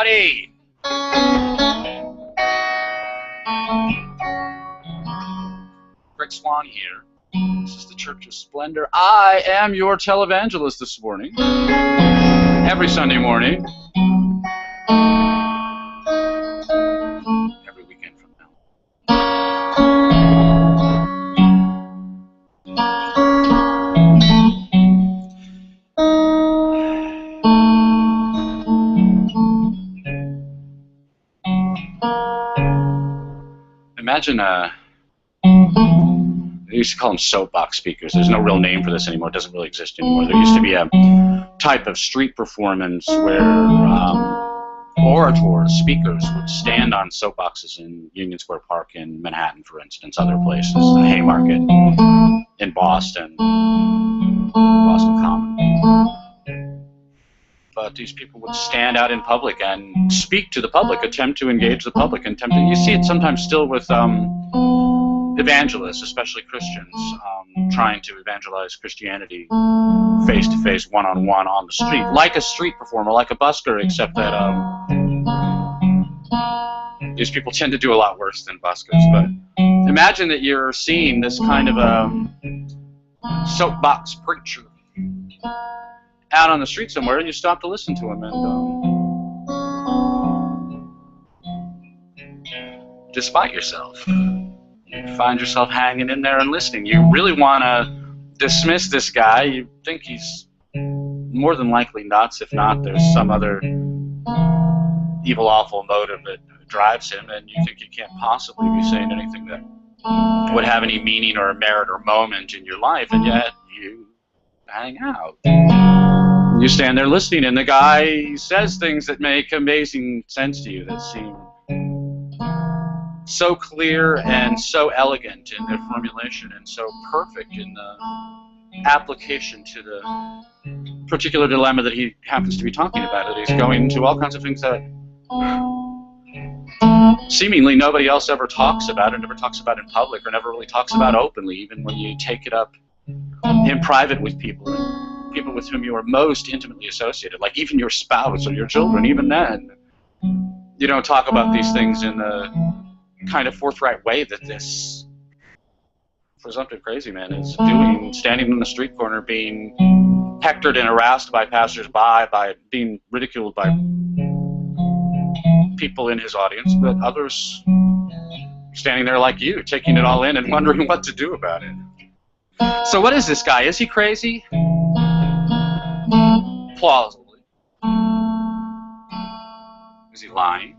Howdy! Greg Swann here. This is the Church of Splendor. I am your televangelist this morning. Every Sunday morning. Every weekend from now. Imagine they used to call them soapbox speakers. There's no real name for this anymore. It doesn't really exist anymore. There used to be a type of street performance where orators, speakers, would stand on soapboxes in Union Square Park in Manhattan, for instance, other places, in Haymarket, in Boston Common. But these people would stand out in public and speak to the public, attempt to engage the public, and you see it sometimes still with evangelists, especially Christians, trying to evangelize Christianity face-to-face, one-on-one on the street, like a street performer, like a busker, except that these people tend to do a lot worse than buskers. But imagine that you're seeing this kind of a soapbox preacher out on the street somewhere, and you stop to listen to him, and despite yourself, you find yourself hanging in there and listening. You really want to dismiss this guy. You think he's more than likely nuts. If not, there's some other evil, awful motive that drives him, and you think you can't possibly be saying anything that would have any meaning or merit or moment in your life, and yet you hang out. You stand there listening, and the guy says things that make amazing sense to you, that seem so clear and so elegant in their formulation and so perfect in the application to the particular dilemma that he happens to be talking about. That he's going into all kinds of things that seemingly nobody else ever talks about, or never talks about in public, or never really talks about openly, even when you take it up in private with people with whom you are most intimately associated, like even your spouse or your children. Even then, you don't talk about these things in the kind of forthright way that this presumptive crazy man is doing, standing on the street corner, being hectored and harassed by passersby, by being ridiculed by people in his audience, but others standing there like you, taking it all in and wondering what to do about it. So what is this guy? Is he crazy? Plausibly. Is he lying?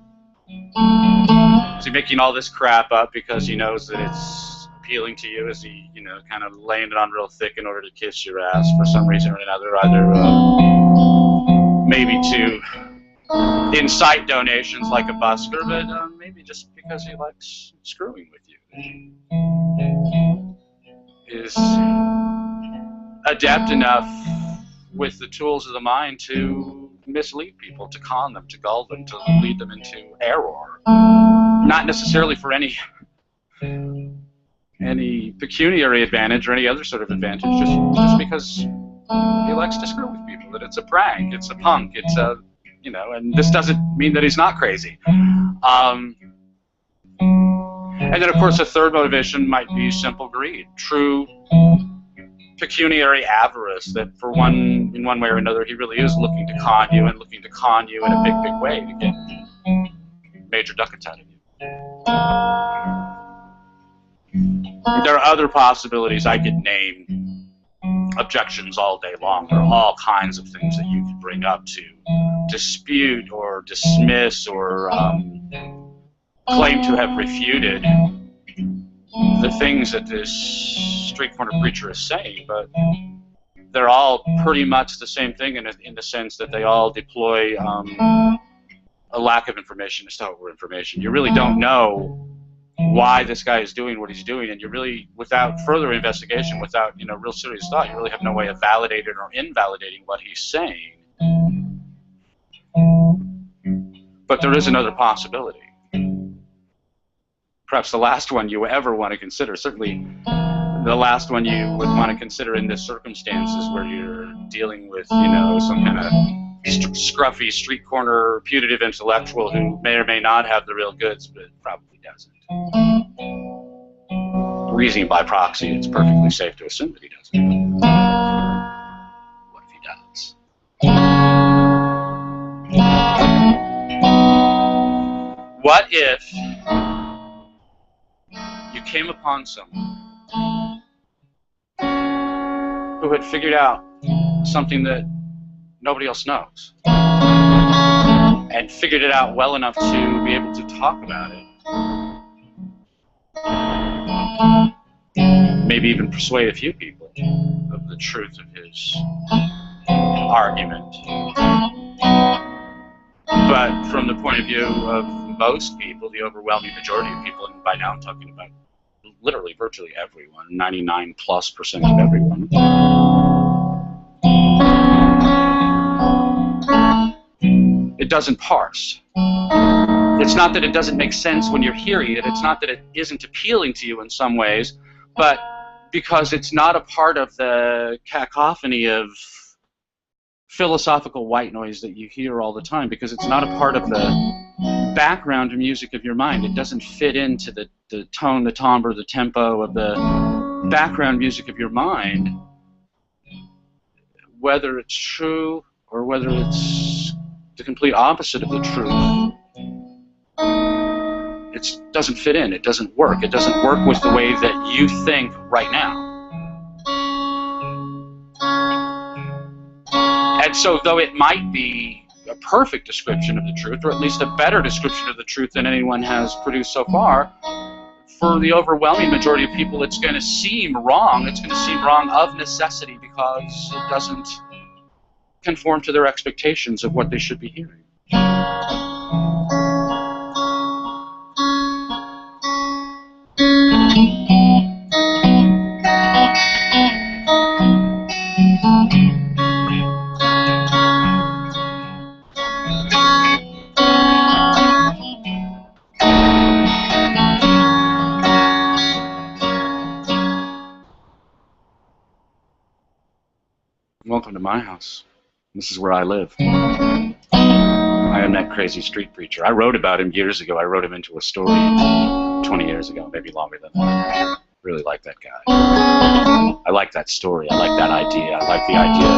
Is he making all this crap up because he knows that it's appealing to you? Is he, kind of laying it on real thick in order to kiss your ass for some reason or another? Either maybe to incite donations like a busker, but maybe just because he likes screwing with you. Is adept enough with the tools of the mind to mislead people, to con them, to gull them, to lead them into error. Not necessarily for any pecuniary advantage or any other sort of advantage, just because he likes to screw with people, that it's a prank, it's a punk, it's a, and this doesn't mean that he's not crazy. And then, of course, a third motivation might be simple greed, true pecuniary avarice, that in one way or another, he really is looking to con you, and looking to con you in a big, big way to get major ducats out of you. There are other possibilities. I could name objections all day long. There are all kinds of things that you could bring up to dispute or dismiss or claim to have refuted the things that this street corner preacher is saying, but they're all pretty much the same thing in the sense that they all deploy a lack of information, a stout information. You really don't know why this guy is doing what he's doing, and you really, without further investigation, without real serious thought, you really have no way of validating or invalidating what he's saying. But there is another possibility. Perhaps the last one you ever want to consider, certainly the last one you would want to consider in this circumstances where you're dealing with, some kind of scruffy street corner putative intellectual who may or may not have the real goods, but probably doesn't. Reasoning by proxy, it's perfectly safe to assume that he doesn't. What if he does? What if you came upon someone who had figured out something that nobody else knows, and figured it out well enough to be able to talk about it, maybe even persuade a few people of the truth of his argument? But from the point of view of most people, the overwhelming majority of people, and by now I'm talking about literally virtually everyone, 99+% of everyone, it doesn't parse. It's not that it doesn't make sense when you're hearing it. It's not that it isn't appealing to you in some ways, but because it's not a part of the cacophony of philosophical white noise that you hear all the time, because it's not a part of the background music of your mind. It doesn't fit into the tone, the timbre, the tempo of the background music of your mind. Whether it's true or whether it's the complete opposite of the truth, it doesn't fit in. It doesn't work. It doesn't work with the way that you think right now. And so though it might be a perfect description of the truth, or at least a better description of the truth than anyone has produced so far, for the overwhelming majority of people it's going to seem wrong. It's going to seem wrong of necessity because it doesn't conform to their expectations of what they should be hearing. Welcome to my house. This is where I live. I am that crazy street preacher. I wrote about him years ago. I wrote him into a story 20 years ago, maybe longer than that. I really like that guy. I like that story. I like that idea. I like the idea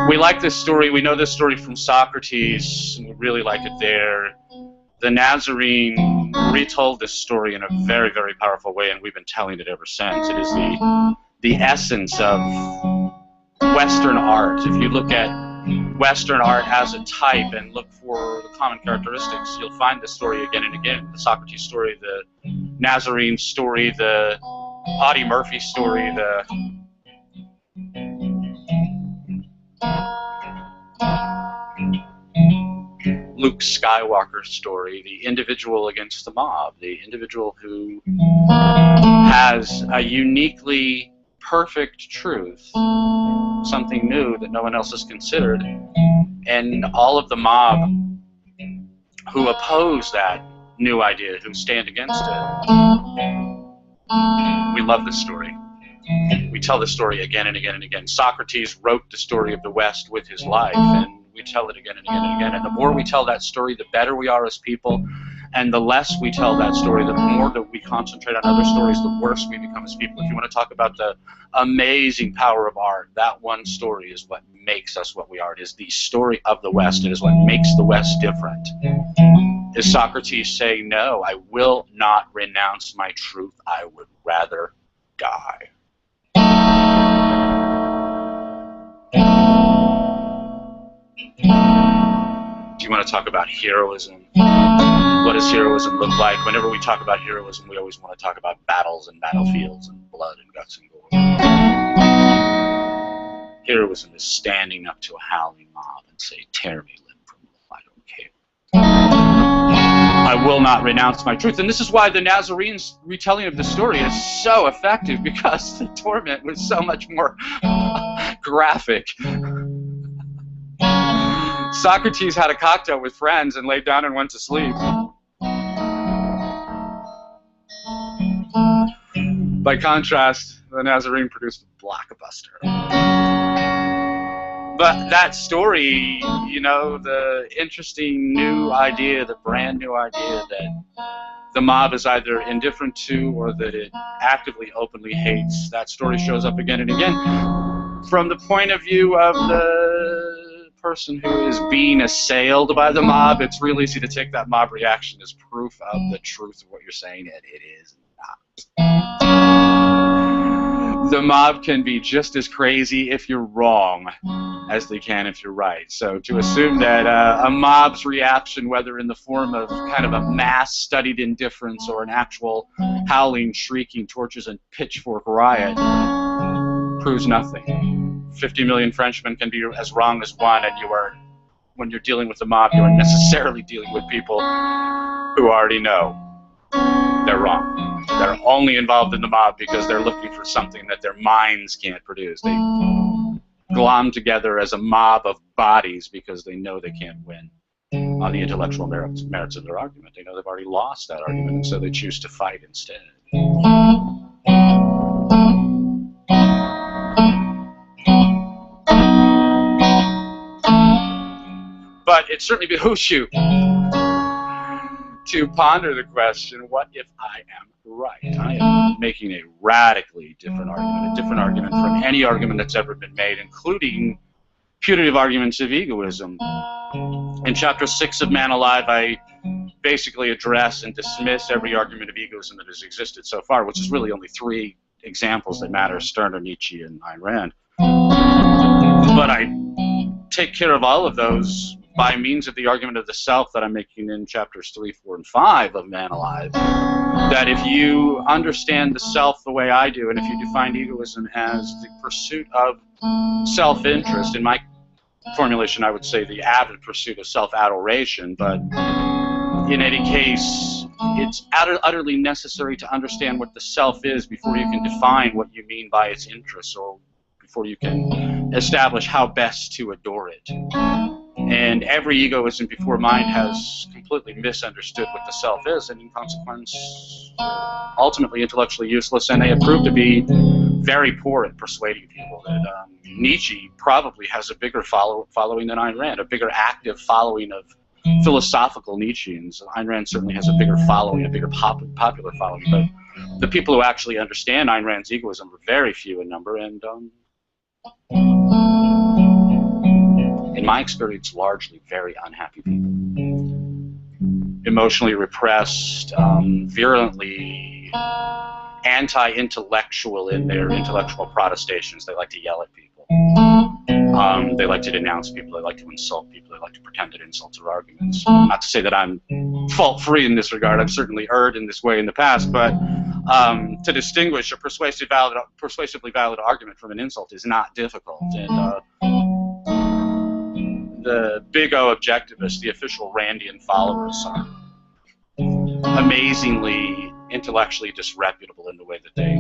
of... We like this story. We know this story from Socrates, and we really like it there. The Nazarene retold this story in a very, very powerful way, and we've been telling it ever since. It is the essence of Western art. If you look at Western art as a type and look for the common characteristics, you'll find this story again and again. The Socrates story, the Nazarene story, the Audie Murphy story, the Luke Skywalker story, the individual against the mob, the individual who has a uniquely perfect truth, something new that no one else has considered, and all of the mob who oppose that new idea, who stand against it. We love this story. We tell this story again and again and again. Socrates wrote the story of the West with his life, and we tell it again and again and again. And the more we tell that story, the better we are as people. And the less we tell that story, the more that we concentrate on other stories, the worse we become as people. If you want to talk about the amazing power of art, that one story is what makes us what we are. It is the story of the West. It is what makes the West different. Is Socrates saying, no, I will not renounce my truth. I would rather die. Do you want to talk about heroism? What does heroism look like? Whenever we talk about heroism, we always want to talk about battles and battlefields and blood and guts and gore. Heroism is standing up to a howling mob and say, tear me limb from limb, I don't care. I will not renounce my truth. And this is why the Nazarene's retelling of the story is so effective, because the torment was so much more graphic. Socrates had a cocktail with friends and laid down and went to sleep. By contrast, the Nazarene produced a blockbuster. But that story, you know, the interesting new idea, the brand new idea that the mob is either indifferent to or that it actively, openly hates, that story shows up again and again. From the point of view of the person who is being assailed by the mob, it's real easy to take that mob reaction as proof of the truth of what you're saying, and it is not. The mob can be just as crazy if you're wrong as they can if you're right. So to assume that a mob's reaction, whether in the form of kind of a mass studied indifference or an actual howling, shrieking, torches and pitchfork riot, proves nothing. 50 million Frenchmen can be as wrong as one, and you are, when you're dealing with the mob, you are necessarily dealing with people who already know they're wrong. They're only involved in the mob because they're looking for something that their minds can't produce. They glom together as a mob of bodies because they know they can't win on the intellectual merits of their argument. They know they've already lost that argument, and so they choose to fight instead. But it certainly behooves you to ponder the question, what if I am right? I am making a radically different argument from any argument that's ever been made, including putative arguments of egoism. In Chapter 6 of Man Alive, I basically address and dismiss every argument of egoism that has existed so far, which is really only 3 examples that matter: Stirner, Nietzsche, and Ayn Rand. But I take care of all of those by means of the argument of the self that I'm making in chapters 3, 4, and 5 of Man Alive. That if you understand the self the way I do, and if you define egoism as the pursuit of self-interest, in my formulation I would say the avid pursuit of self-adoration, but in any case it's utterly necessary to understand what the self is before you can define what you mean by its interests, or before you can establish how best to adore it. And every egoism before mind has completely misunderstood what the self is, and in consequence, ultimately intellectually useless, and they have proved to be very poor at persuading people. That Nietzsche probably has a bigger following than Ayn Rand, a bigger active following of philosophical Nietzscheans. Ayn Rand certainly has a bigger following, a bigger popular following, but the people who actually understand Ayn Rand's egoism are very few in number, and in my experience, largely very unhappy people. Emotionally repressed, virulently anti-intellectual in their intellectual protestations. They like to yell at people. They like to denounce people. They like to insult people. They like to pretend that insults are arguments. Not to say that I'm fault-free in this regard. I've certainly erred in this way in the past, but to distinguish a persuasively valid argument from an insult is not difficult. And the big O objectivists, the official Randian followers, are amazingly intellectually disreputable in the way that they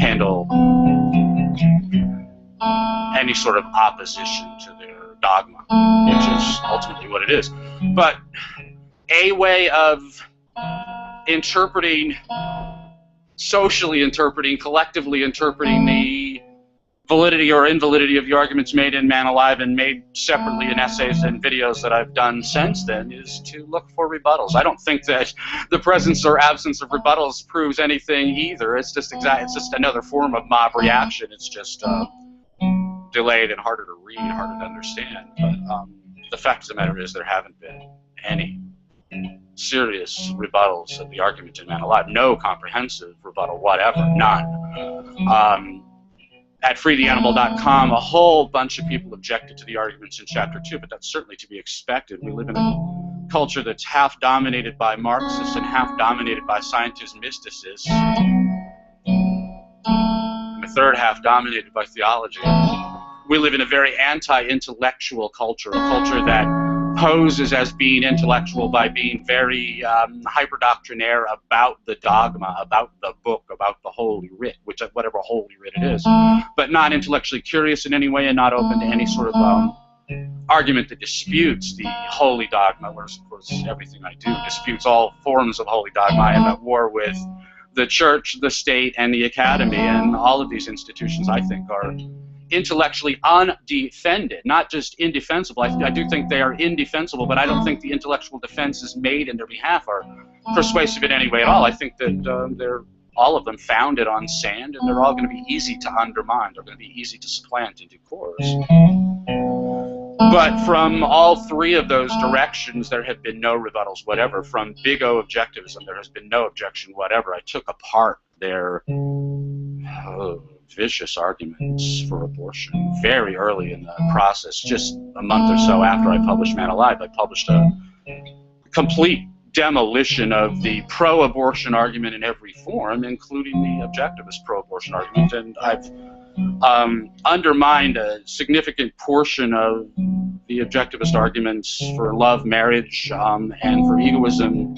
handle any sort of opposition to their dogma, which is ultimately what it is. But a way of interpreting, socially interpreting, collectively interpreting the validity or invalidity of the arguments made in Man Alive and made separately in essays and videos that I've done since then is to look for rebuttals. I don't think that the presence or absence of rebuttals proves anything either. It's just it's just another form of mob reaction. It's just delayed and harder to read, harder to understand. But the fact of the matter is there haven't been any serious rebuttals of the argument in Man Alive. No comprehensive rebuttal, whatever, none. At freetheanimal.com, a whole bunch of people objected to the arguments in Chapter 2, but that's certainly to be expected. We live in a culture that's half dominated by Marxists and half dominated by scientist mysticists, and the third half dominated by theology. We live in a very anti-intellectual culture, a culture that poses as being intellectual by being very hyper-doctrinaire about the dogma, about the book, about the Holy Writ, whatever Holy Writ it is, but not intellectually curious in any way and not open to any sort of argument that disputes the holy dogma, whereas, of course, everything I do disputes all forms of holy dogma. I am at war with the church, the state, and the academy, and all of these institutions, I think, are intellectually undefended, not just indefensible. I do think they are indefensible, but I don't think the intellectual defenses made in their behalf are persuasive in any way at all. I think that they're all of them founded on sand, and they're all going to be easy to undermine. They're going to be easy to supplant in due course. But from all three of those directions, there have been no rebuttals whatever. From big O objectivism, there has been no objection whatever. I took apart their vicious arguments for abortion very early in the process. Just a month or so after I published Man Alive, I published a complete demolition of the pro-abortion argument in every form, including the objectivist pro-abortion argument, and I've undermined a significant portion of the objectivist arguments for love, marriage, and for egoism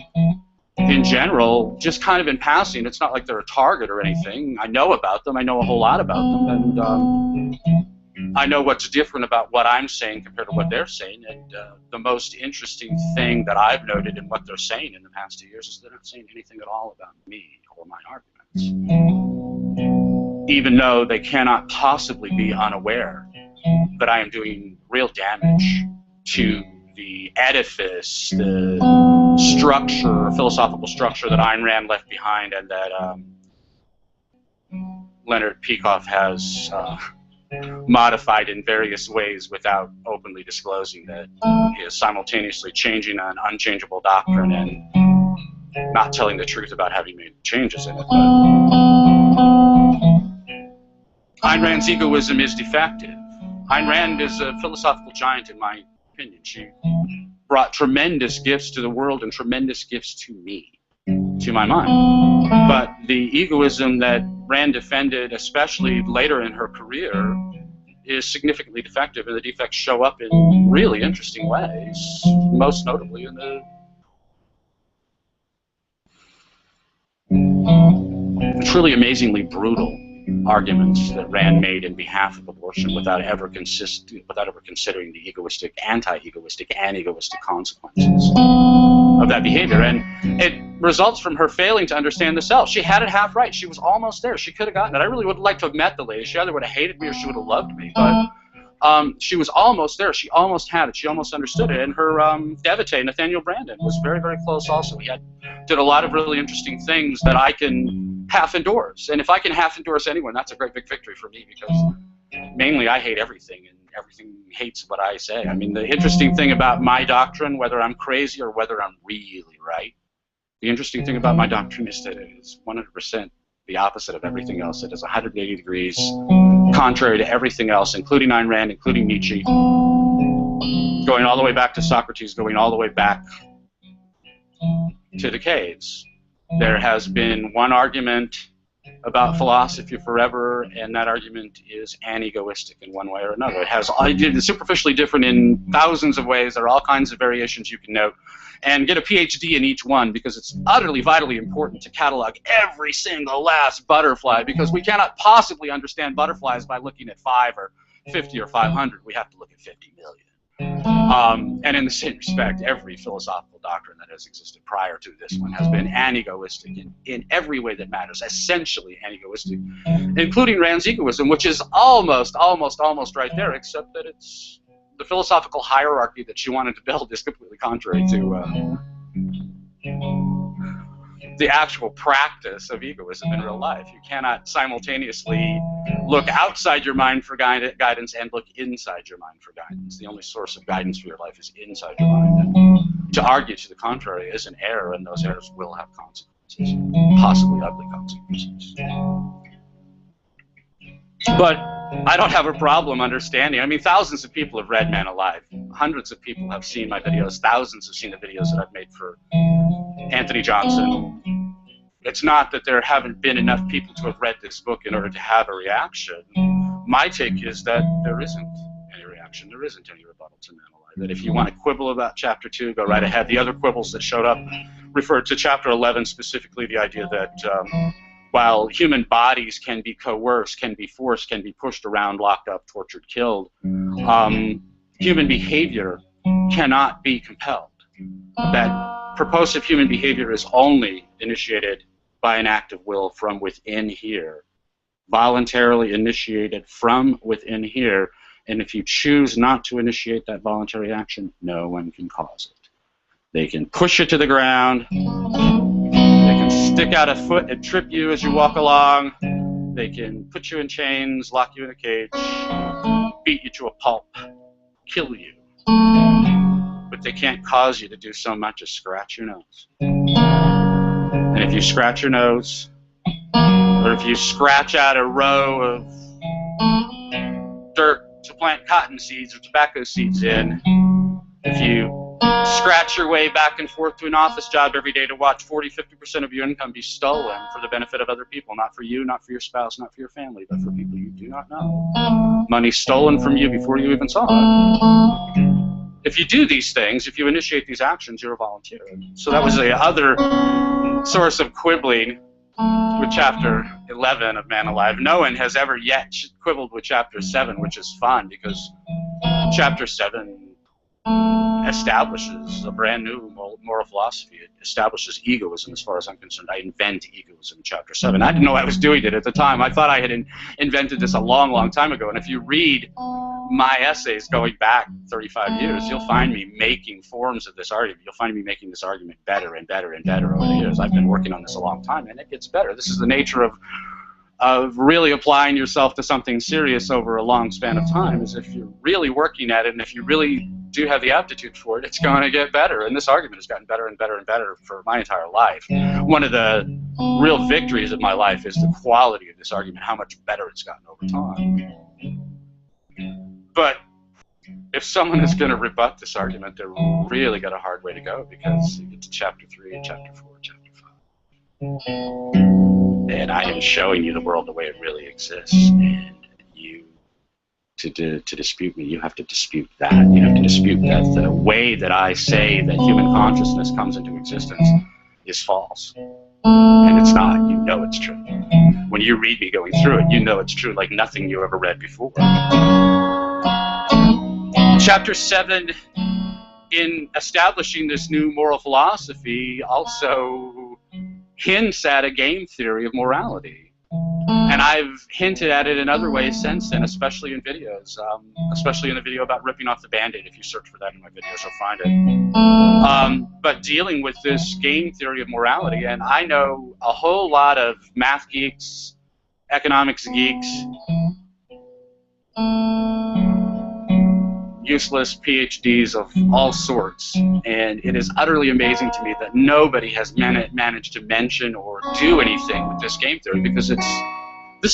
in general, just kind of in passing. It's not like they're a target or anything. I know about them. I know a whole lot about them, and I know what's different about what I'm saying compared to what they're saying. And the most interesting thing that I've noted in what they're saying in the past 2 years is they're not saying anything at all about me or my arguments, even though they cannot possibly be unaware that I am doing real damage to the edifice, the structure, philosophical structure that Ayn Rand left behind, and that Leonard Peikoff has modified in various ways without openly disclosing that he is simultaneously changing an unchangeable doctrine and not telling the truth about having made changes in it. But Ayn Rand's egoism is defective. Ayn Rand is a philosophical giant, in my opinion. She brought tremendous gifts to the world and tremendous gifts to me, to my mind. But the egoism that Rand defended, especially later in her career, is significantly defective, and the defects show up in really interesting ways, most notably in the truly amazingly brutal arguments that Rand made in behalf of abortion without ever considering the egoistic, anti-egoistic, and egoistic consequences of that behavior. And it results from her failing to understand the self. She had it half right. She was almost there. She could have gotten it. I really would have liked to have met the lady. She either would have hated me or she would have loved me. But she was almost there. She almost had it. She almost understood it. And her devotee, Nathaniel Brandon, was very, very close also. He did a lot of really interesting things that I can half endorse. And if I can half endorse anyone, that's a great big victory for me, because mainly I hate everything, and everything hates what I say. I mean, the interesting thing about my doctrine, whether I'm crazy or whether I'm really right, the interesting thing about my doctrine is that it is 100% the opposite of everything else. It is 180 degrees contrary to everything else, including Ayn Rand, including Nietzsche, going all the way back to Socrates, going all the way back to the caves. There has been one argument about philosophy forever, and that argument is anegoistic in one way or another. It's superficially different in thousands of ways. There are all kinds of variations you can note, and get a PhD in each one, because it's utterly, vitally important to catalog every single last butterfly, because we cannot possibly understand butterflies by looking at 5 or 50 or 500. We have to look at 50 million. And in the same respect, every philosophical doctrine that has existed prior to this one has been anegoistic in every way that matters, essentially anegoistic, including Rand's egoism, which is almost right there, except that it's the philosophical hierarchy that she wanted to build is completely contrary to the actual practice of egoism in real life. You cannot simultaneously look outside your mind for guidance and look inside your mind for guidance. The only source of guidance for your life is inside your mind. And to argue to the contrary is an error, and those errors will have consequences, possibly ugly consequences. But I don't have a problem understanding. I mean, thousands of people have read Man Alive. Hundreds of people have seen my videos. Thousands have seen the videos that I've made for Anthony Johnson. It's not that there haven't been enough people to have read this book in order to have a reaction. My take is that there isn't any reaction. There isn't any rebuttal to Man Alive. That if you want to quibble about Chapter 2, go right ahead. The other quibbles that showed up referred to Chapter 11, specifically the idea that while human bodies can be coerced, can be forced, can be pushed around, locked up, tortured, killed, human behavior cannot be compelled. That purposive human behavior is only initiated by an act of will from within here, voluntarily initiated from within here. And if you choose not to initiate that voluntary action, no one can cause it. They can push it to the ground. They can stick out a foot and trip you as you walk along. They can put you in chains, lock you in a cage, beat you to a pulp, kill you. But they can't cause you to do so much as scratch your nose. And if you scratch your nose, or if you scratch out a row of dirt to plant cotton seeds or tobacco seeds in, if you scratch your way back and forth to an office job every day to watch 40–50% of your income be stolen for the benefit of other people, not for you, not for your spouse, not for your family, but for people you do not know. Money stolen from you before you even saw it. If you do these things, if you initiate these actions, you're a volunteer. So that was the other source of quibbling with chapter 11 of Man Alive. No one has ever yet quibbled with chapter 7, which is fun because chapter 7 establishes a brand new moral philosophy. It establishes egoism as far as I'm concerned. I invent egoism in chapter 7. I didn't know I was doing it at the time. I thought I had invented this a long, long time ago. And if you read my essays going back 35 years, you'll find me making forms of this argument. You'll find me making this argument better and better and better over the years. I've been working on this a long time, and it gets better. This is the nature of really applying yourself to something serious over a long span of time, is if you're really working at it, and if you really do have the aptitude for it, it's going to get better. And this argument has gotten better and better and better for my entire life. One of the real victories of my life is the quality of this argument, how much better it's gotten over time. But if someone is going to rebut this argument, they're really got a hard way to go, because you get to chapter 3 and chapter 4 and chapter 5. And I am showing you the world the way it really exists. And you, to dispute me, you have to dispute that. You have to dispute that the way that I say that human consciousness comes into existence is false. And it's not. You know it's true. When you read me going through it, you know it's true like nothing you ever read before. Chapter 7, in establishing this new moral philosophy, also hints at a game theory of morality. And I've hinted at it in other ways since then, especially in videos, especially in the video about ripping off the Band-Aid. If you search for that in my videos, you'll find it. But dealing with this game theory of morality, and I know a whole lot of math geeks, economics geeks, useless PhDs of all sorts, and it is utterly amazing to me that nobody has managed to mention or do anything with this game theory, because this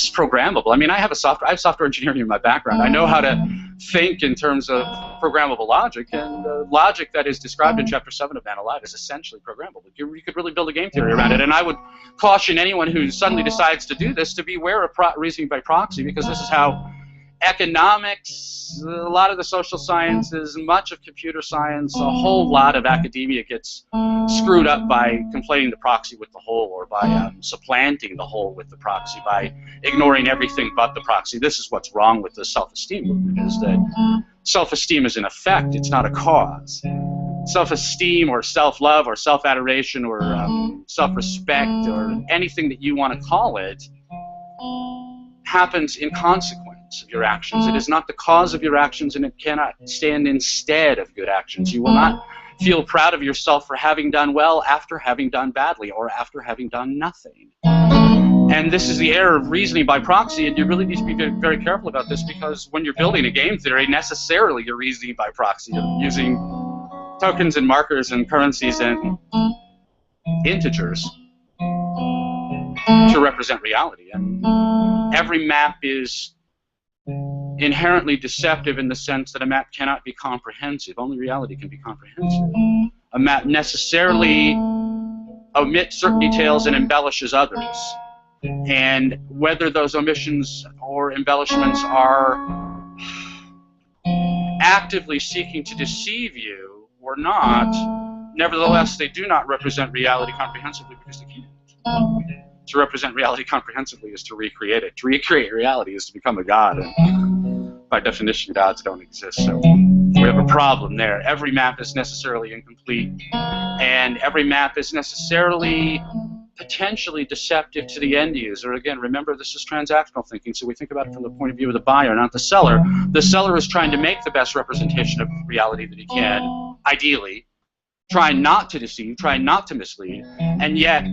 is programmable. I mean, I have software engineering in my background. I know how to think in terms of programmable logic, and the logic that is described in chapter 7 of Man Alive is essentially programmable. You could really build a game theory around it, and I would caution anyone who suddenly decides to do this to beware of reasoning by proxy, because this is how economics, a lot of the social sciences, much of computer science, a whole lot of academia gets screwed up by conflating the proxy with the whole, or by supplanting the whole with the proxy, by ignoring everything but the proxy. This is what's wrong with the self-esteem movement, is that self-esteem is an effect, it's not a cause. Self-esteem or self-love or self-adoration or self-respect or anything that you want to call it happens in consequence of your actions. It is not the cause of your actions, and it cannot stand instead of good actions. You will not feel proud of yourself for having done well after having done badly, or after having done nothing. And this is the error of reasoning by proxy, and you really need to be very, very careful about this, because when you're building a game theory, necessarily you're reasoning by proxy. You're using tokens and markers and currencies and integers to represent reality. And every map is inherently deceptive in the sense that a map cannot be comprehensive. Only reality can be comprehensive. A map necessarily omits certain details and embellishes others. And whether those omissions or embellishments are actively seeking to deceive you or not, nevertheless, they do not represent reality comprehensively, because they can't. To represent reality comprehensively is to recreate it. To recreate reality is to become a god. And by definition, gods don't exist. So we have a problem there. Every map is necessarily incomplete. And every map is necessarily potentially deceptive to the end user. Again, remember, this is transactional thinking, so we think about it from the point of view of the buyer, not the seller. The seller is trying to make the best representation of reality that he can, ideally, trying not to deceive, trying not to mislead, and yet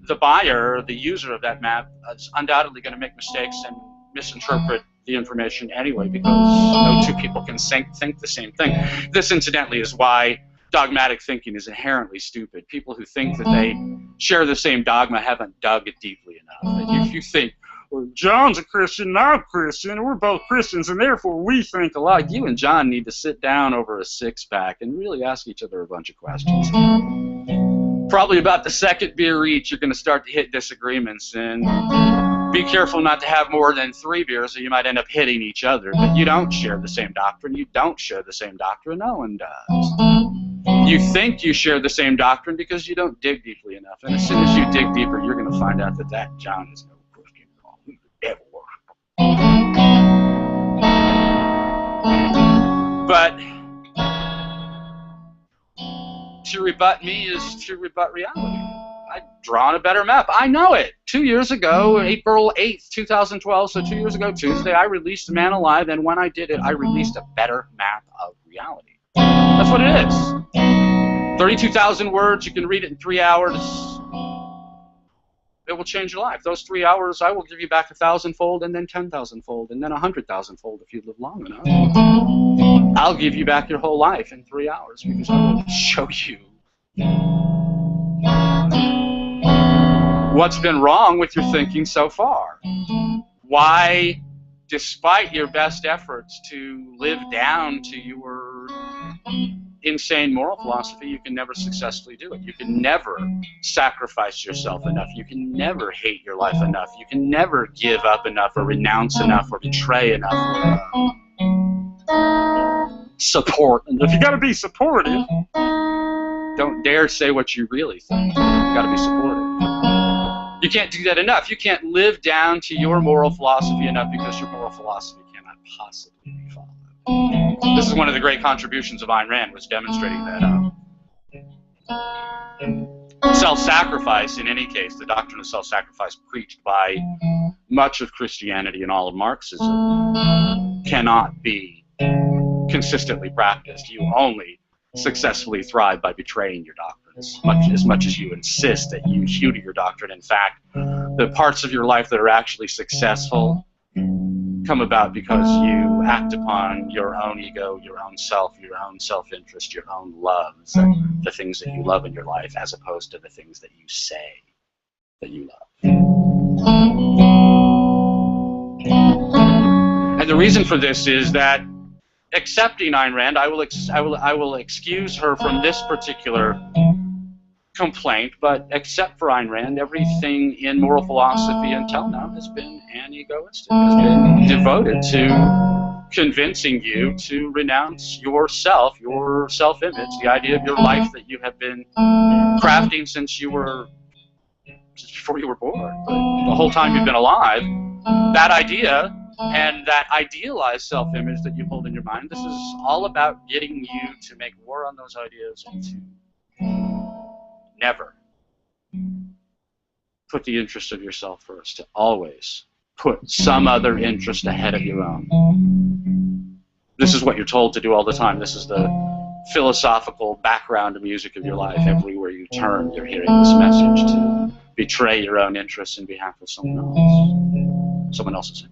the buyer, the user of that map, is undoubtedly going to make mistakes and misinterpret the information anyway, because no two people can think the same thing. This, incidentally, is why dogmatic thinking is inherently stupid. People who think that they share the same dogma haven't dug it deeply enough. And if you think, well, John's a Christian and I'm a Christian, and we're both Christians, and therefore we think alike, you and John need to sit down over a six-pack and really ask each other a bunch of questions. Probably about the second beer each, you're going to start to hit disagreements, and be careful not to have more than 3 beers, or you might end up hitting each other. But you don't share the same doctrine. You don't share the same doctrine. No one does. You think you share the same doctrine because you don't dig deeply enough. And as soon as you dig deeper, you're going to find out that that John is no Christian at all. He's a devil worshiper. But to rebut me is to rebut reality. I've drawn a better map. I know it. 2 years ago, April 8th, 2012, so 2 years ago Tuesday, I released Man Alive, and when I did it, I released a better map of reality. That's what it is. 32,000 words, you can read it in 3 hours. It will change your life. Those 3 hours, I will give you back 1,000-fold, and then 10,000-fold, and then 100,000-fold if you live long enough. I'll give you back your whole life in 3 hours, because I will show you what's been wrong with your thinking so far. Why, despite your best efforts to live down to your insane moral philosophy, you can never successfully do it. You can never sacrifice yourself enough. You can never hate your life enough. You can never give up enough, or renounce enough, or betray enough, or support. And if you got to be supportive, don't dare say what you really think. You got to be supportive. You can't do that enough. You can't live down to your moral philosophy enough, because your moral philosophy cannot possibly be followed. This is one of the great contributions of Ayn Rand, was demonstrating that self-sacrifice, in any case, the doctrine of self-sacrifice preached by much of Christianity and all of Marxism, cannot be consistently practiced. You only successfully thrive by betraying your doctrine. As much as you insist that you hew to your doctrine. In fact, the parts of your life that are actually successful come about because you act upon your own ego, your own self-interest, your own loves, the things that you love in your life, as opposed to the things that you say that you love. And the reason for this is that, accepting Ayn Rand, I will excuse her from this particular complaint, but except for Ayn Rand, everything in moral philosophy until now has been anegoistic, has been devoted to convincing you to renounce yourself, your self-image, the idea of your life that you have been crafting since before you were born, but the whole time you've been alive. That idea and that idealized self-image that you hold in your mind, this is all about getting you to make war on those ideas and to never put the interest of yourself first, to always put some other interest ahead of your own. This is what you're told to do all the time. This is the philosophical background music of your life. Everywhere you turn, you're hearing this message to betray your own interests in behalf of someone else's interests.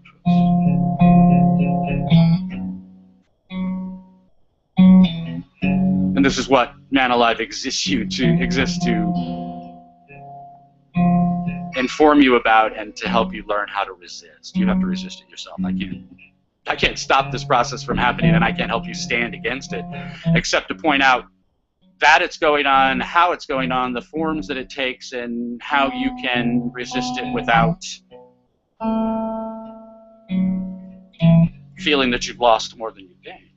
And this is what Man Alive exists to inform you about and to help you learn how to resist. You have to resist it yourself. I can't stop this process from happening, and I can't help you stand against it, except to point out that it's going on, how it's going on, the forms that it takes, and how you can resist it without feeling that you've lost more than you've gained.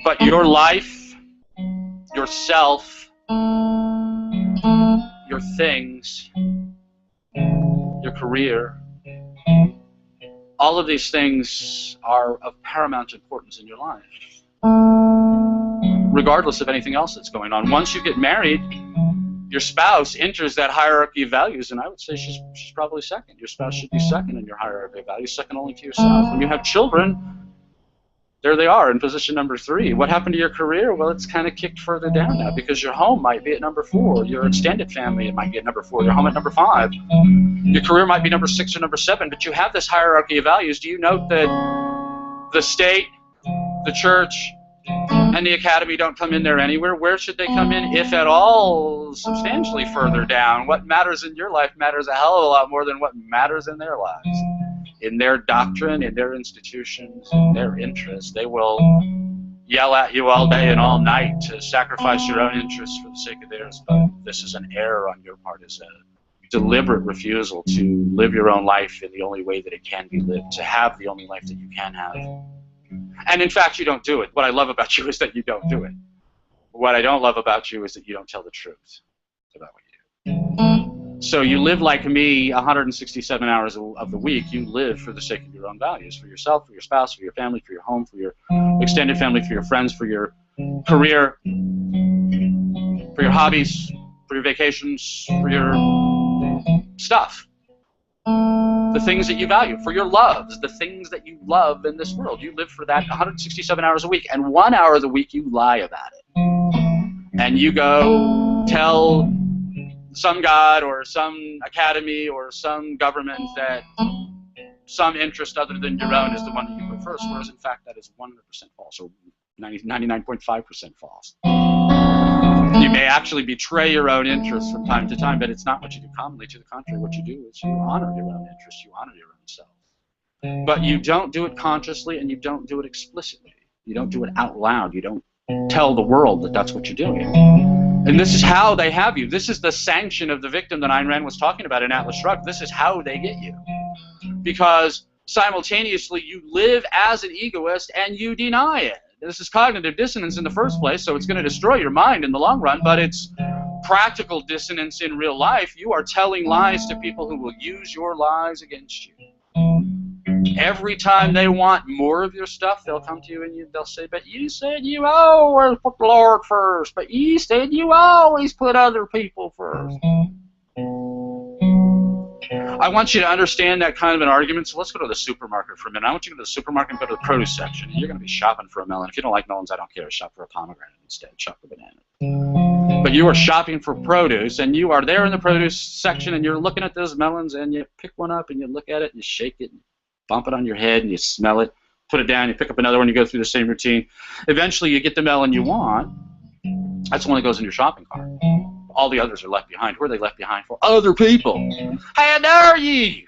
But your life, yourself, your things, your career, all of these things are of paramount importance in your life, regardless of anything else that's going on. Once you get married, your spouse enters that hierarchy of values, and I would say she's probably second. Your spouse should be second in your hierarchy of values, second only to yourself. When you have children, there they are in position number 3. What happened to your career? Well, it's kind of kicked further down now, because your home might be at number 4. Your extended family, it might be at number 4. Your home at number 5. Your career might be number 6 or number 7, but you have this hierarchy of values. Do you note that the state, the church, and the academy don't come in there anywhere? Where should they come in, if at all? Substantially further down. What matters in your life matters a hell of a lot more than what matters in their lives. In their doctrine, in their institutions, in their interests. They will yell at you all day and all night to sacrifice your own interests for the sake of theirs, but this is an error on your part. Is a deliberate refusal to live your own life in the only way that it can be lived, to have the only life that you can have. And in fact, you don't do it. What I love about you is that you don't do it. What I don't love about you is that you don't tell the truth about what you do. So you live like me 167 hours of the week. You live for the sake of your own values, for yourself, for your spouse, for your family, for your home, for your extended family, for your friends, for your career, for your hobbies, for your vacations, for your stuff. The things that you value, for your loves, the things that you love in this world. You live for that 167 hours a week, and 1 hour of the week you lie about it. And you go tell some god or some academy or some government that some interest other than your own is the one that you put first, whereas in fact that is 100% false, or 99.5% false. You may actually betray your own interests from time to time, but it's not what you do commonly. To the contrary, what you do is you honor your own interests, you honor your own self. But you don't do it consciously, and you don't do it explicitly. You don't do it out loud. You don't tell the world that that's what you're doing. And this is how they have you. This is the sanction of the victim that Ayn Rand was talking about in Atlas Shrugged. This is how they get you. Because simultaneously you live as an egoist and you deny it. This is cognitive dissonance in the first place, so it's going to destroy your mind in the long run, but it's practical dissonance in real life. You are telling lies to people who will use your lies against you. Every time they want more of your stuff, they'll come to you and they'll say, but you said you always put the Lord first, but you said you always put other people first. I want you to understand that kind of an argument, so let's go to the supermarket for a minute. I want you to go to the supermarket and go to the produce section, and you're going to be shopping for a melon. If you don't like melons, I don't care. Shop for a pomegranate instead. Shop for banana. But you are shopping for produce, and you are there in the produce section, and you're looking at those melons, and you pick one up, and you look at it, and you shake it, and bump it on your head, and you smell it, put it down, you pick up another one, you go through the same routine. Eventually, you get the melon you want. That's the one that goes in your shopping cart. All the others are left behind. Who are they left behind for? Other people. How dare you?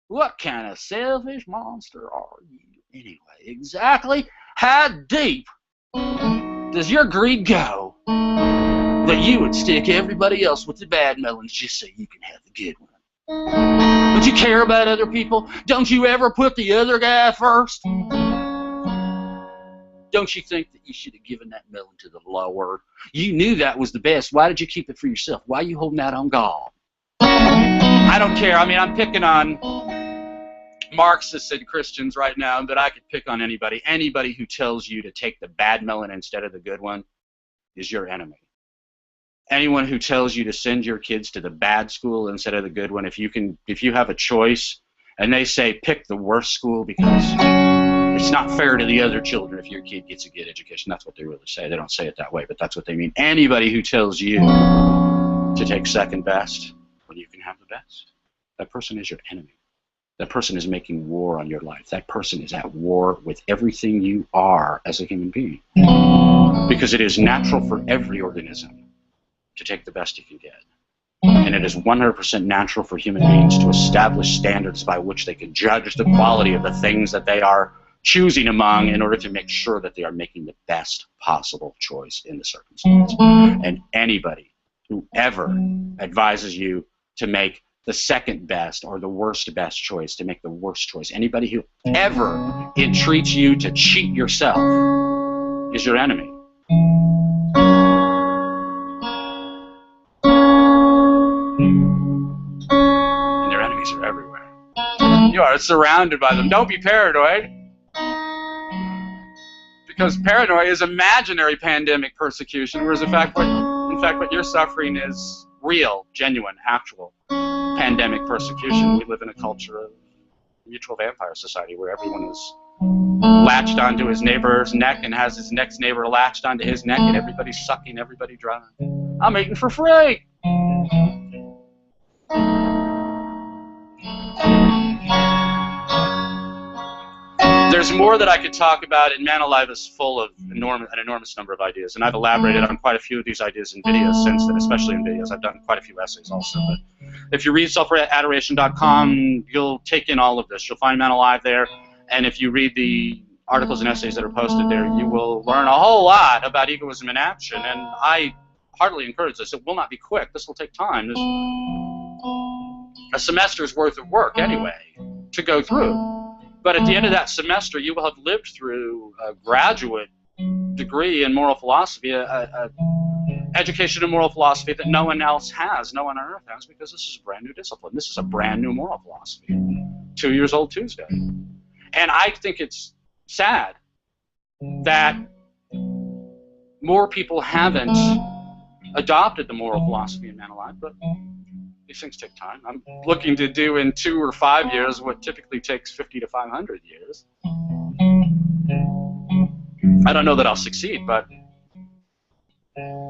What kind of selfish monster are you anyway? Exactly how deep does your greed go that you would stick everybody else with the bad melons just so you can have the good one? Don't you care about other people? Don't you ever put the other guy first? Don't you think that you should have given that melon to the Lord? You knew that was the best. Why did you keep it for yourself? Why are you holding that on God? I don't care. I mean, I'm picking on Marxists and Christians right now, but I could pick on anybody. Anybody who tells you to take the bad melon instead of the good one is your enemy. Anyone who tells you to send your kids to the bad school instead of the good one, if you have a choice, and they say pick the worst school because it's not fair to the other children if your kid gets a good education. That's what they really say. They don't say it that way, but that's what they mean. Anybody who tells you to take second best when you can have the best, that person is your enemy. That person is making war on your life. That person is at war with everything you are as a human being. Because it is natural for every organism to take the best you can get. And it is 100% natural for human beings to establish standards by which they can judge the quality of the things that they are choosing among in order to make sure that they are making the best possible choice in the circumstance. And anybody who ever advises you to make the second best or the worst best choice, to make the worst choice, anybody who ever entreats you to cheat yourself is your enemy. You are surrounded by them. Don't be paranoid. Because paranoia is imaginary pandemic persecution, whereas in fact what you're suffering is real, genuine, actual pandemic persecution. We live in a culture of mutual vampire society where everyone is latched onto his neighbor's neck and has his next neighbor latched onto his neck, and everybody's sucking everybody dry. I'm eating for free. There's more that I could talk about, and Man Alive is full of an enormous number of ideas, and I've elaborated on quite a few of these ideas in videos since then, especially in videos. I've done quite a few essays also, but if you read selfadoration.com, you'll take in all of this. You'll find Man Alive there, and if you read the articles and essays that are posted there, you will learn a whole lot about egoism in action, and I heartily encourage this. It will not be quick. This will take time. This a semester's worth of work anyway to go through. But at the end of that semester, you will have lived through a graduate degree in moral philosophy, a education in moral philosophy that no one else has, no one on earth has, because this is a brand new discipline. This is a brand new moral philosophy. 2 years old Tuesday. And I think it's sad that more people haven't adopted the moral philosophy in Man Alive, but these things take time. I'm looking to do in 2 or 5 years what typically takes 50 to 500 years. I don't know that I'll succeed, but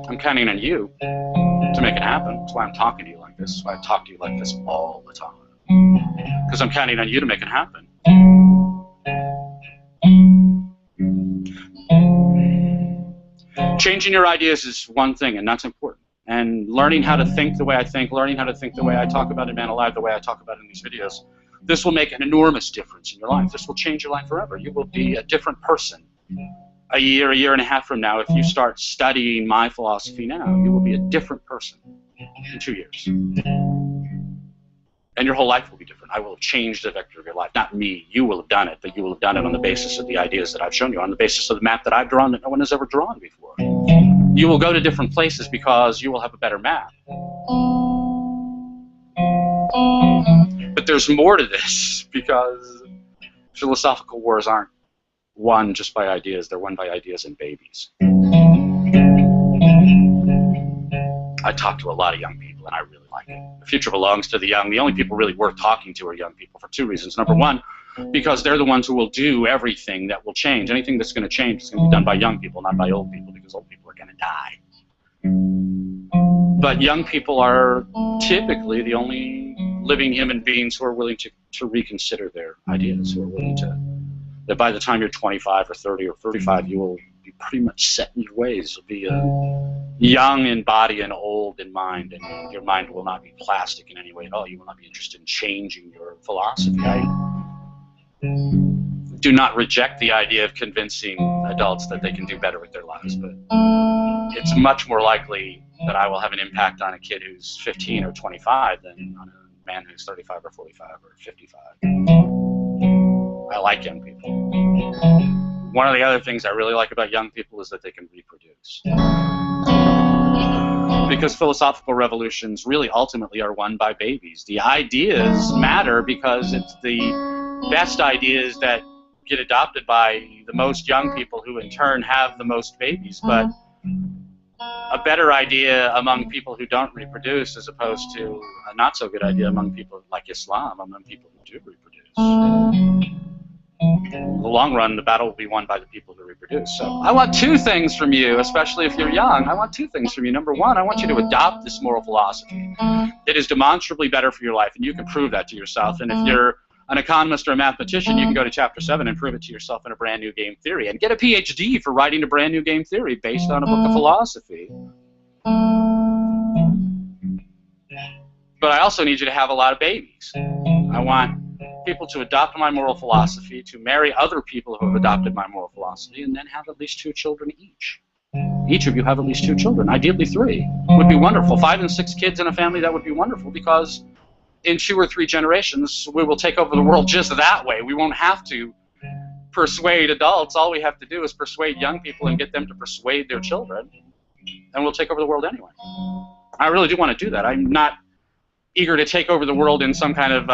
I'm counting on you to make it happen. That's why I'm talking to you like this. That's why I talk to you like this all the time. Because I'm counting on you to make it happen. Changing your ideas is one thing, and that's important. And learning how to think the way I think, learning how to think the way I talk about in Man Alive, the way I talk about it in these videos, this will make an enormous difference in your life. This will change your life forever. You will be a different person a year and a half from now. If you start studying my philosophy now, you will be a different person in 2 years. And your whole life will be different. I will have changed the vector of your life. Not me. You will have done it, but you will have done it on the basis of the ideas that I've shown you, on the basis of the map that I've drawn that no one has ever drawn before. You will go to different places because you will have a better map. But there's more to this, because philosophical wars aren't won just by ideas. They're won by ideas and babies. I talk to a lot of young people, and I really like it. The future belongs to the young. The only people really worth talking to are young people for 2 reasons. Number one, because they're the ones who will do everything that will change. Anything that's going to change is going to be done by young people, not by old people, because old people are going to die. But young people are typically the only living human beings who are willing to reconsider their ideas, who are willing to, that by the time you're 25 or 30 or 35, you will be pretty much set in your ways. You'll be young in body and old in mind, and your mind will not be plastic in any way at all. You will not be interested in changing your philosophy. I do not reject the idea of convincing adults that they can do better with their lives, but it's much more likely that I will have an impact on a kid who's 15 or 25 than on a man who's 35 or 45 or 55. I like young people. One of the other things I really like about young people is that they can reproduce. Because philosophical revolutions really ultimately are won by babies. The ideas matter because it's the best ideas that get adopted by the most young people, who in turn have the most babies. But a better idea among people who don't reproduce, as opposed to a not so good idea among people like Islam, among people who do reproduce. In the long run, the battle will be won by the people who reproduce. So I want 2 things from you, especially if you're young. I want 2 things from you. Number one, I want you to adopt this moral philosophy. It is demonstrably better for your life, and you can prove that to yourself. And if you're an economist or a mathematician, you can go to Chapter 7 and prove it to yourself in a brand new game theory, and get a PhD for writing a brand new game theory based on a book of philosophy. But I also need you to have a lot of babies. I want people to adopt my moral philosophy, to marry other people who have adopted my moral philosophy, and then have at least 2 children each. Each of you have at least 2 children, ideally 3. Would be wonderful. 5 and 6 kids in a family, that would be wonderful, because in 2 or 3 generations, we will take over the world just that way. We won't have to persuade adults. All we have to do is persuade young people and get them to persuade their children, and we'll take over the world anyway. I really do want to do that. I'm not eager to take over the world in some kind of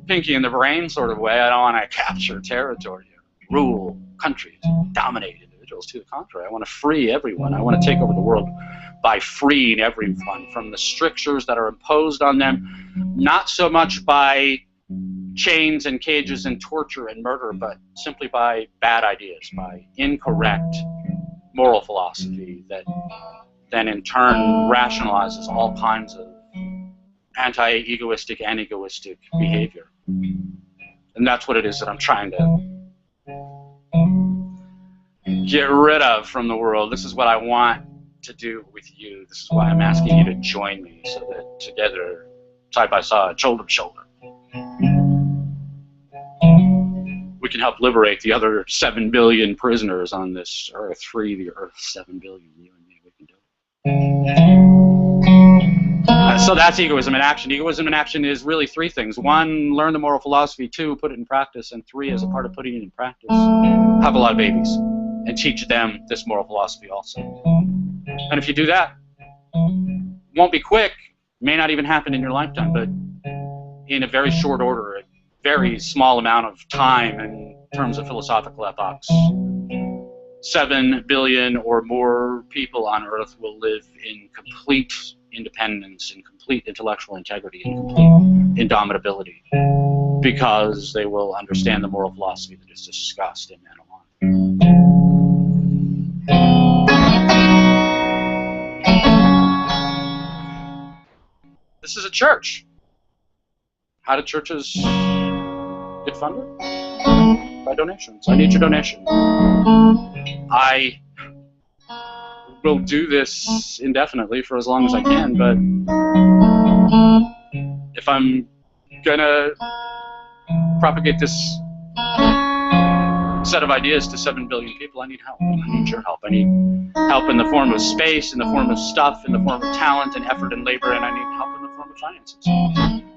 pinky in the brain sort of way. I don't want to capture territory, rule countries, dominate individuals. To the contrary, I want to free everyone. I want to take over the world by freeing everyone from the strictures that are imposed on them, not so much by chains and cages and torture and murder, but simply by bad ideas, by incorrect moral philosophy that then in turn rationalizes all kinds of anti-egoistic and egoistic behavior. And that's what it is that I'm trying to get rid of from the world. This is what I want to do with you. This is why I'm asking you to join me, so that together, side by side, shoulder to shoulder, we can help liberate the other 7 billion prisoners on this earth, free the earth, 7 billion, you and me, we can do it. So that's egoism in action. Egoism in action is really 3 things. 1, learn the moral philosophy. 2, put it in practice. And 3, as a part of putting it in practice, have a lot of babies and teach them this moral philosophy also. And if you do that, it won't be quick, may not even happen in your lifetime, but in a very short order, a very small amount of time in terms of philosophical epochs, 7 billion or more people on Earth will live in complete independence, in complete intellectual integrity, in complete indomitability, because they will understand the moral philosophy that is discussed in Man Alone. This is a church. How do churches get funded? By donations. I need your donation. I will do this indefinitely for as long as I can, but if I'm gonna propagate this set of ideas to 7 billion people, I need help. I need your help. I need help in the form of space, in the form of stuff, in the form of talent and effort and labor, and I need help in the form of finances.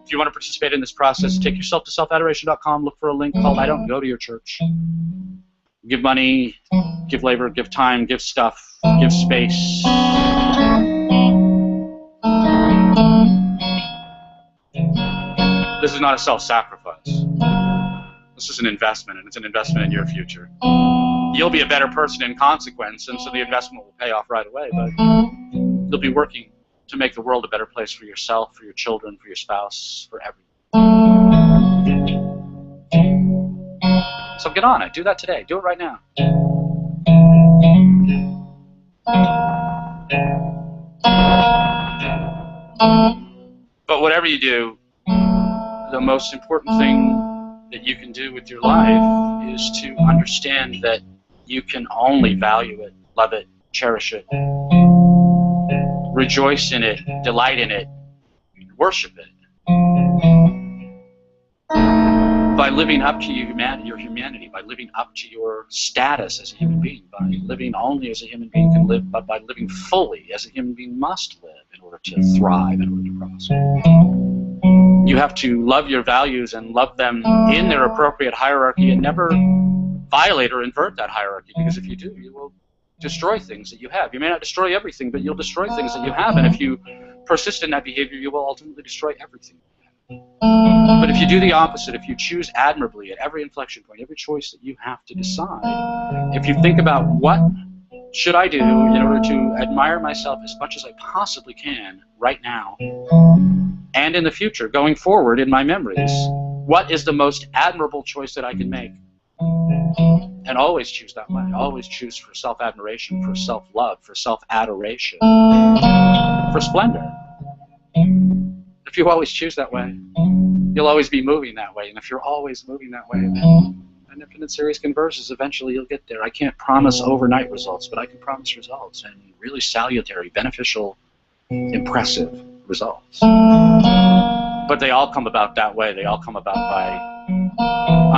If you want to participate in this process, take yourself to selfadoration.com, look for a link called I Don't Go to Your Church. Give money, give labor, give time, give stuff, give space. This is not a self-sacrifice. This is an investment, and it's an investment in your future. You'll be a better person in consequence, and so the investment will pay off right away, but you'll be working to make the world a better place for yourself, for your children, for your spouse, for everyone. So get on it. Do that today. Do it right now. But whatever you do, the most important thing that you can do with your life is to understand that you can only value it, love it, cherish it, rejoice in it, delight in it, worship it, by living up to your humanity, by living up to your status as a human being, by living only as a human being can live, but by living fully as a human being must live in order to thrive, in order to prosper. You have to love your values and love them in their appropriate hierarchy and never violate or invert that hierarchy, because if you do, you will destroy things that you have. You may not destroy everything, but you'll destroy things that you have, and if you persist in that behavior, you will ultimately destroy everything. But if you do the opposite, if you choose admirably at every inflection point, every choice that you have to decide, if you think about what should I do in order to admire myself as much as I possibly can right now and in the future, going forward in my memories, what is the most admirable choice that I can make? And always choose that way. Always choose for self-admiration, for self-love, for self-adoration, for splendor. If you always choose that way, you'll always be moving that way. And if you're always moving that way, then infinite series converges. Eventually you'll get there. I can't promise overnight results, but I can promise results, and really salutary, beneficial, impressive results. But they all come about that way. They all come about by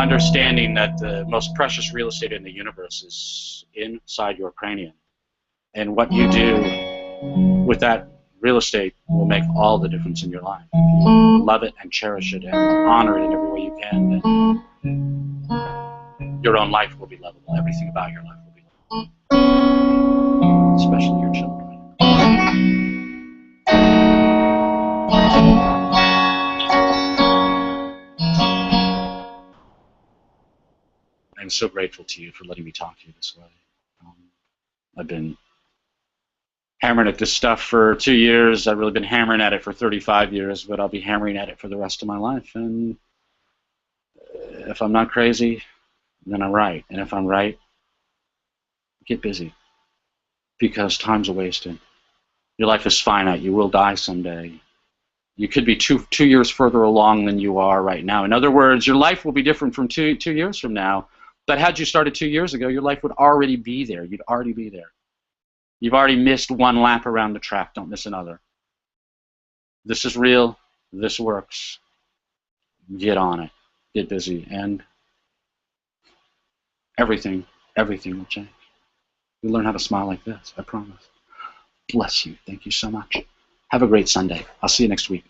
understanding that the most precious real estate in the universe is inside your cranium. And what you do with that real estate will make all the difference in your life. If you love it and cherish it and honor it in every way you can, then your own life will be lovable. Everything about your life will be lovable, especially your children. so grateful to you for letting me talk to you this way. I've been hammering at this stuff for 2 years. I've really been hammering at it for 35 years, but I'll be hammering at it for the rest of my life. And if I'm not crazy, then I'm right. And if I'm right, get busy, because time's a wasted. Your life is finite. You will die someday. You could be two years further along than you are right now. In other words, your life will be different from two years from now. But had you started 2 years ago, your life would already be there. You'd already be there. You've already missed one lap around the track. Don't miss another. This is real. This works. Get on it. Get busy. And everything will change. You'll learn how to smile like this, I promise. Bless you. Thank you so much. Have a great Sunday. I'll see you next week.